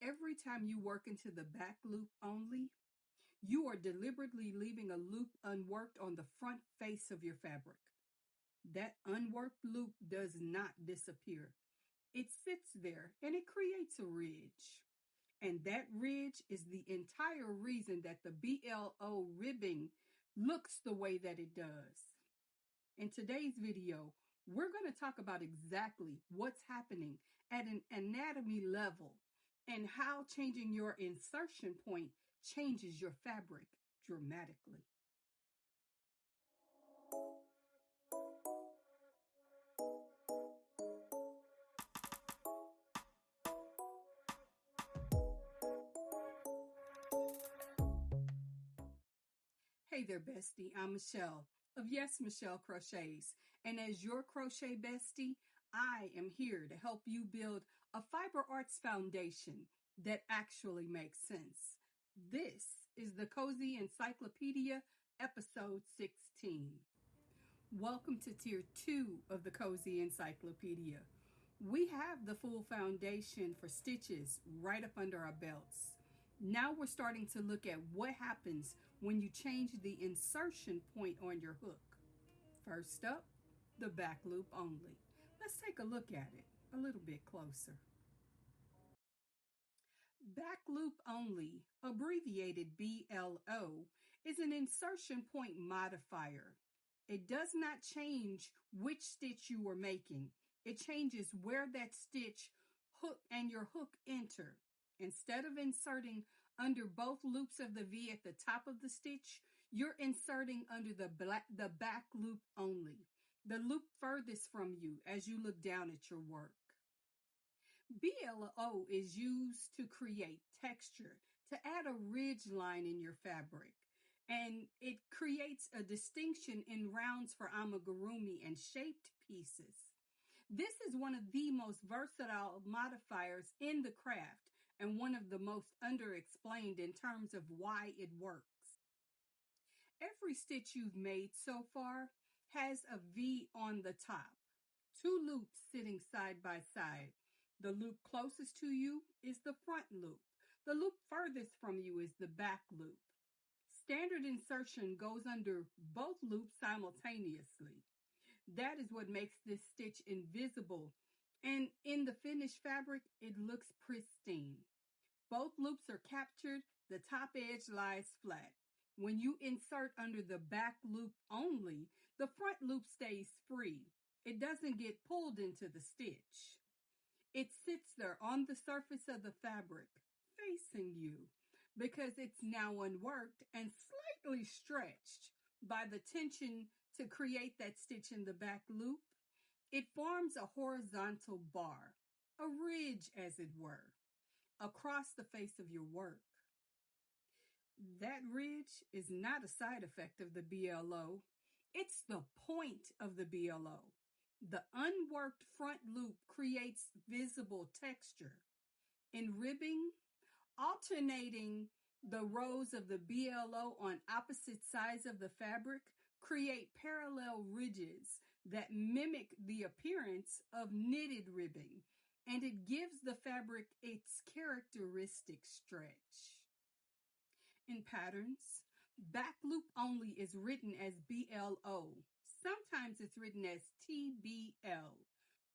every time you work into the back loop only, you are deliberately leaving a loop unworked on the front face of your fabric. That unworked loop does not disappear. It sits there and it creates a ridge. And that ridge is the entire reason that the BLO ribbing looks the way that it does. In today's video, we're going to talk about exactly what's happening at an anatomy level and how changing your insertion point changes your fabric dramatically. Hey there, bestie. I'm Michelle of YesMichelle Crochets. And as your crochet bestie, I am here to help you build a fiber arts foundation that actually makes sense. This is the Cozy Encyclopedia, episode 16. Welcome to tier 2 of the Cozy Encyclopedia. We have the full foundation for stitches right up under our belts. Now we're starting to look at what happens when you change the insertion point on your hook. First up, the back loop only. Let's take a look at it a little bit closer. Back loop only, abbreviated BLO, is an insertion point modifier. It does not change which stitch you are making. It changes where that stitch hook and your hook enter. Instead of inserting under both loops of the V at the top of the stitch, you're inserting under the back loop only, the loop furthest from you as you look down at your work. BLO is used to create texture, to add a ridge line in your fabric, and it creates a distinction in rounds for amigurumi and shaped pieces. This is one of the most versatile modifiers in the craft and one of the most underexplained in terms of why it works. Every stitch you've made so far has a V on the top, 2 loops sitting side by side. The loop closest to you is the front loop. The loop furthest from you is the back loop. Standard insertion goes under both loops simultaneously. That is what makes this stitch invisible, and in the finished fabric, it looks pristine. Both loops are captured, the top edge lies flat. When you insert under the back loop only, the front loop stays free. It doesn't get pulled into the stitch. It sits there on the surface of the fabric, facing you, because it's now unworked and slightly stretched by the tension to create that stitch in the back loop. It forms a horizontal bar, a ridge as it were, across the face of your work. That ridge is not a side effect of the BLO. It's the point of the BLO. The unworked front loop creates visible texture. In ribbing, alternating the rows of the BLO on opposite sides of the fabric create parallel ridges that mimic the appearance of knitted ribbing, and it gives the fabric its characteristic stretch. In patterns, back loop only is written as BLO. Sometimes it's written as TBL,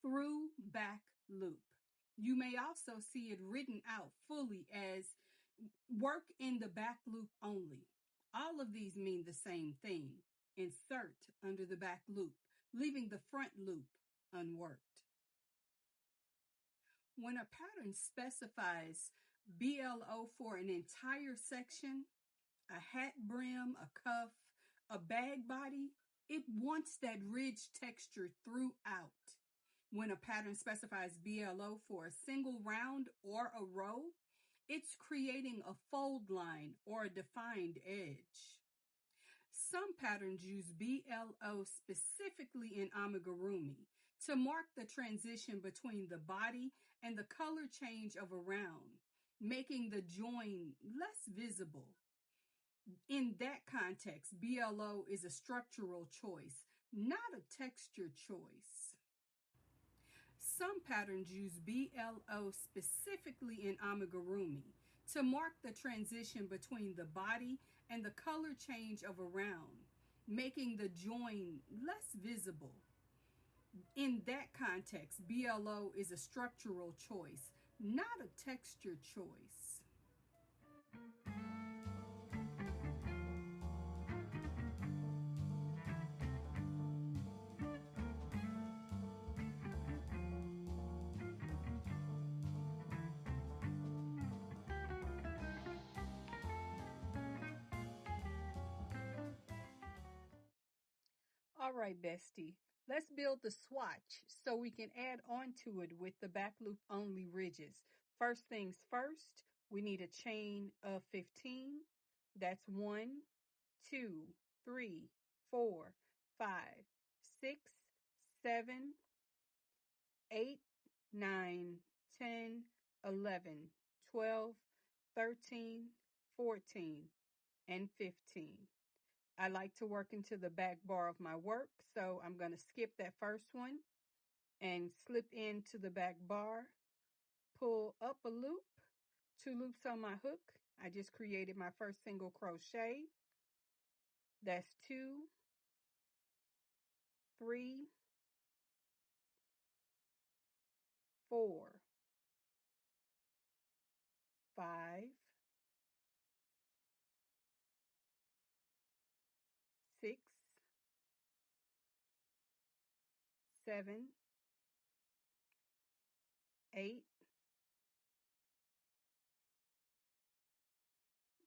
through back loop. You may also see it written out fully as work in the back loop only. All of these mean the same thing. Insert under the back loop, leaving the front loop unworked. When a pattern specifies BLO for an entire section, a hat brim, a cuff, a bag body, it wants that ridge texture throughout. When a pattern specifies BLO for a single round or a row, it's creating a fold line or a defined edge. Some patterns use BLO specifically in amigurumi to mark the transition between the body and the color change of a round, making the join less visible. In that context, BLO is a structural choice, not a texture choice. Some patterns use BLO specifically in amigurumi to mark the transition between the body and the color change of a round, making the join less visible. In that context, BLO is a structural choice, not a texture choice. All right, bestie, let's build the swatch so we can add on to it with the back loop only ridges. First things first, we need a chain of 15. That's 1, 2, 3, 4, 5, 6, 7, 8, 9, 10, 11, 12, 13, 14, and 15. I like to work into the back bar of my work, so I'm going to skip that first one and slip into the back bar, pull up a loop, 2 loops on my hook. I just created my first single crochet. That's 2, 3, 4, 5, 6, 7, 8,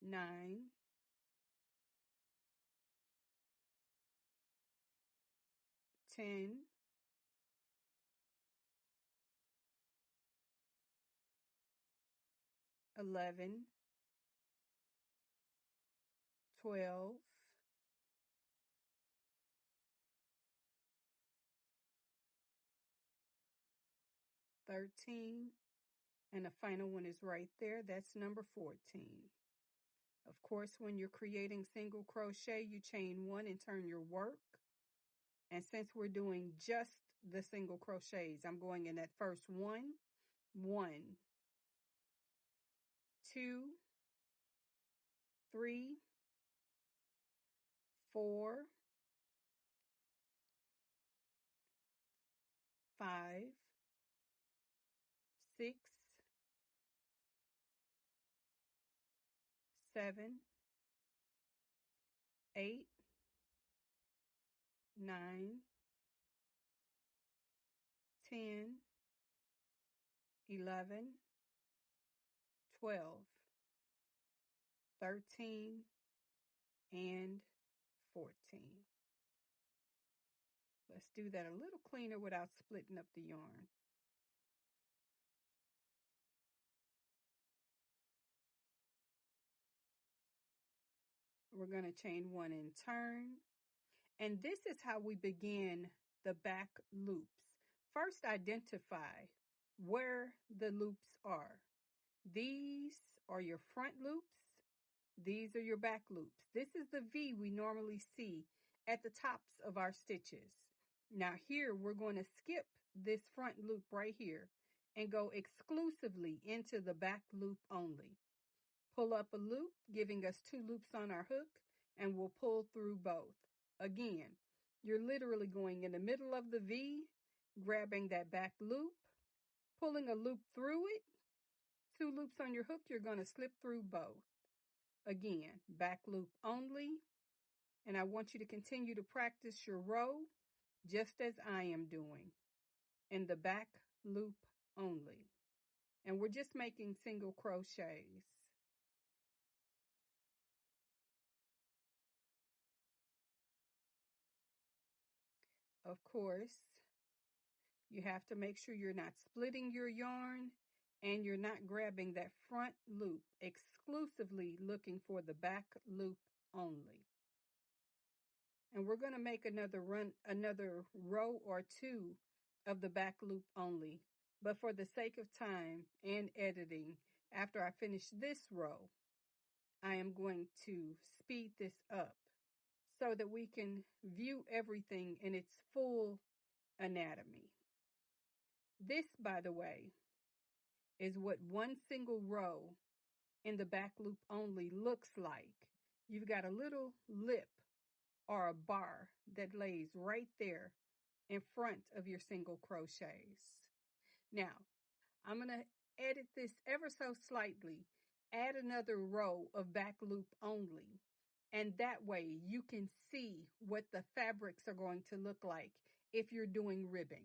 9, 10, 11, 12, 13, and the final one is right there. That's number 14. Of course, when you're creating single crochet, you chain 1 and turn your work. And since we're doing just the single crochets, I'm going in that first 1, 1, 2, 3, 4, 5, 6, 7, 8, 9, 10, 11, 12, 13, and 14. Let's do that a little cleaner without splitting up the yarn. We're going to chain 1 and turn. And this is how we begin the back loops. First, identify where the loops are. These are your front loops. These are your back loops. This is the V we normally see at the tops of our stitches. Now here, we're going to skip this front loop right here and go exclusively into the back loop only. Pull up a loop, giving us 2 loops on our hook, and we'll pull through both. Again, you're literally going in the middle of the V, grabbing that back loop, pulling a loop through it, 2 loops on your hook, you're going to slip through both. Again, back loop only, and I want you to continue to practice your row just as I am doing, in the back loop only. And we're just making single crochets. Of course, you have to make sure you're not splitting your yarn and you're not grabbing that front loop, exclusively looking for the back loop only. And we're going to make another row or 2 of the back loop only. But for the sake of time and editing, after I finish this row, I am going to speed this up so that we can view everything in its full anatomy. This, by the way, is what one single row in the back loop only looks like. You've got a little lip or a bar that lays right there in front of your single crochets. Now, I'm going to edit this ever so slightly, add another row of back loop only, and that way you can see what the fabrics are going to look like if you're doing ribbing.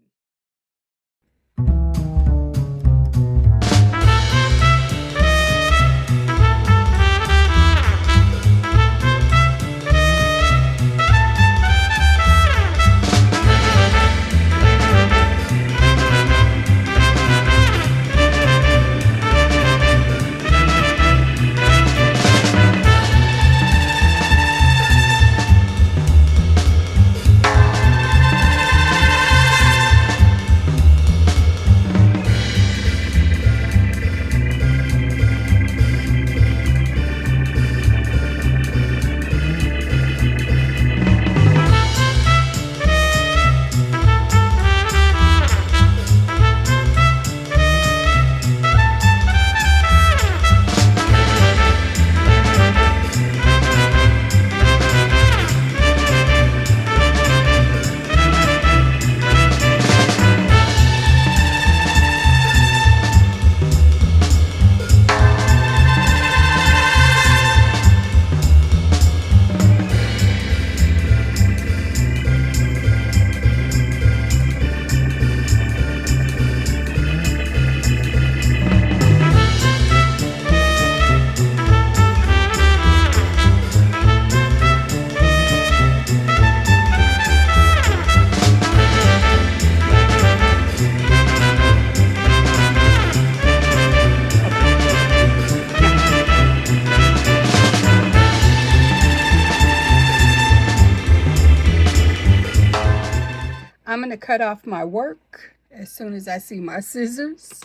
I'm going to cut off my work as soon as I see my scissors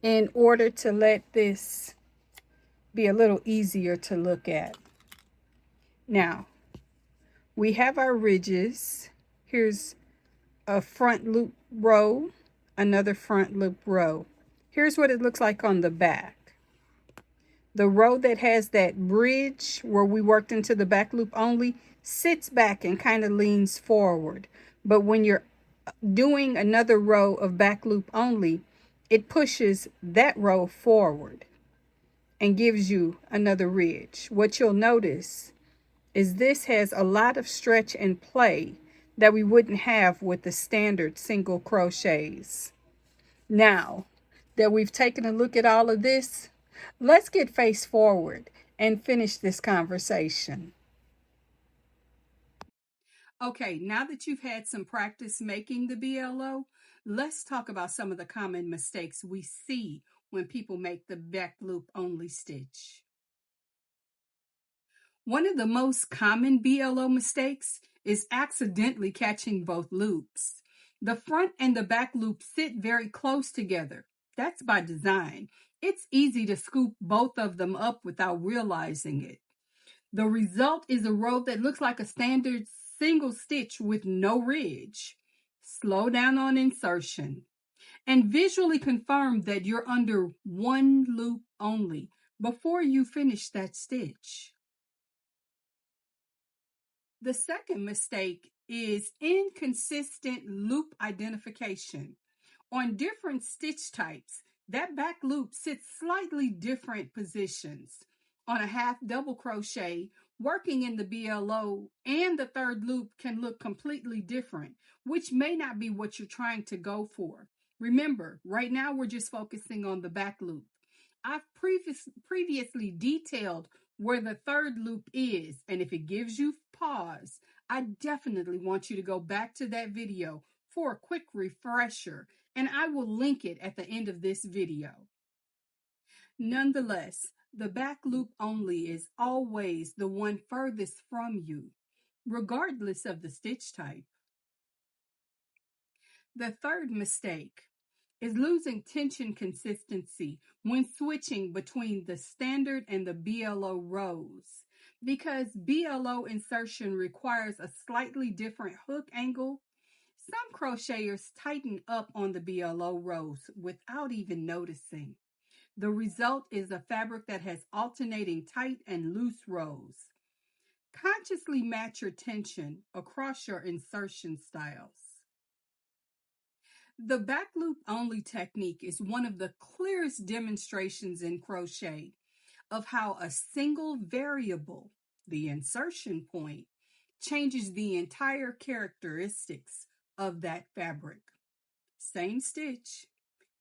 in order to let this be a little easier to look at. Now, we have our ridges. Here's a front loop row, another front loop row. Here's what it looks like on the back. The row that has that bridge where we worked into the back loop only sits back and kind of leans forward. But when you're doing another row of back loop only, it pushes that row forward and gives you another ridge. What you'll notice is this has a lot of stretch and play that we wouldn't have with the standard single crochets. Now that we've taken a look at all of this, let's get face forward and finish this conversation. Okay, now that you've had some practice making the BLO, let's talk about some of the common mistakes we see when people make the back loop only stitch. One of the most common BLO mistakes is accidentally catching both loops. The front and the back loop sit very close together. That's by design. It's easy to scoop both of them up without realizing it. The result is a row that looks like a standard single stitch with no ridge. Slow down on insertion and visually confirm that you're under one loop only before you finish that stitch. The second mistake is inconsistent loop identification. On different stitch types, that back loop sits slightly different positions. On a half double crochet, working in the BLO and the third loop can look completely different, which may not be what you're trying to go for. Remember, right now we're just focusing on the back loop. I've previously detailed where the third loop is, and if it gives you pause, I definitely want you to go back to that video for a quick refresher, and I will link it at the end of this video. Nonetheless, the back loop only is always the one furthest from you, regardless of the stitch type. The third mistake is losing tension consistency when switching between the standard and the BLO rows, because BLO insertion requires a slightly different hook angle. Some crocheters tighten up on the BLO rows without even noticing. The result is a fabric that has alternating tight and loose rows. Consciously match your tension across your insertion styles. The back loop only technique is one of the clearest demonstrations in crochet of how a single variable, the insertion point, changes the entire characteristics of that fabric. Same stitch,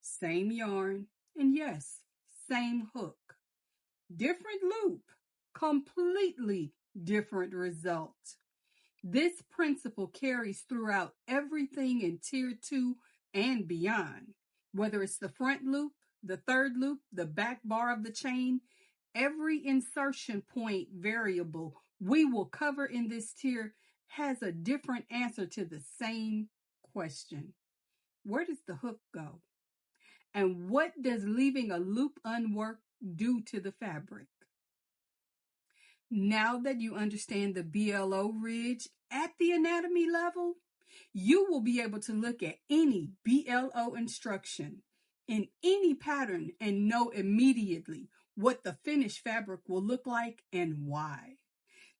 same yarn, and yes, same hook. Different loop, completely different result. This principle carries throughout everything in Tier 2 and beyond. Whether it's the front loop, the third loop, the back bar of the chain, every insertion point variable we will cover in this tier has a different answer to the same question. Where does the hook go? And what does leaving a loop unworked do to the fabric? Now that you understand the BLO ridge at the anatomy level, you will be able to look at any BLO instruction in any pattern and know immediately what the finished fabric will look like and why.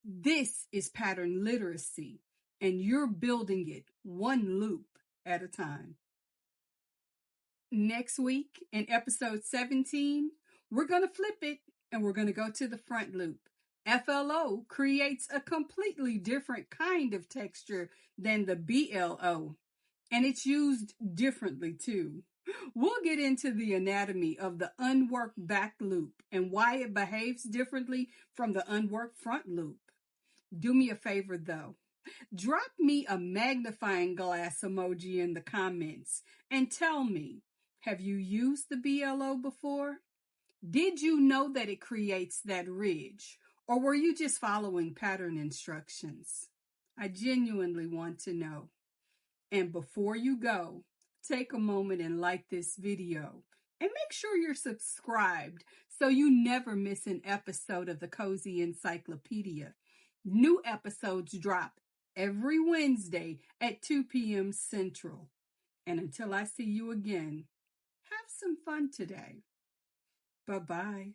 This is pattern literacy, and you're building it one loop at a time. Next week in episode 17, we're going to flip it and we're going to go to the front loop. FLO creates a completely different kind of texture than the BLO, and it's used differently too. We'll get into the anatomy of the unworked back loop and why it behaves differently from the unworked front loop. Do me a favor though. Drop me a magnifying glass emoji in the comments and tell me, have you used the BLO before? Did you know that it creates that ridge? Or were you just following pattern instructions? I genuinely want to know. And before you go, take a moment and like this video. And make sure you're subscribed so you never miss an episode of the Cozy Encyclopedia. New episodes drop every Wednesday at 2 p.m. Central. And until I see you again, have some fun today. Bye-bye.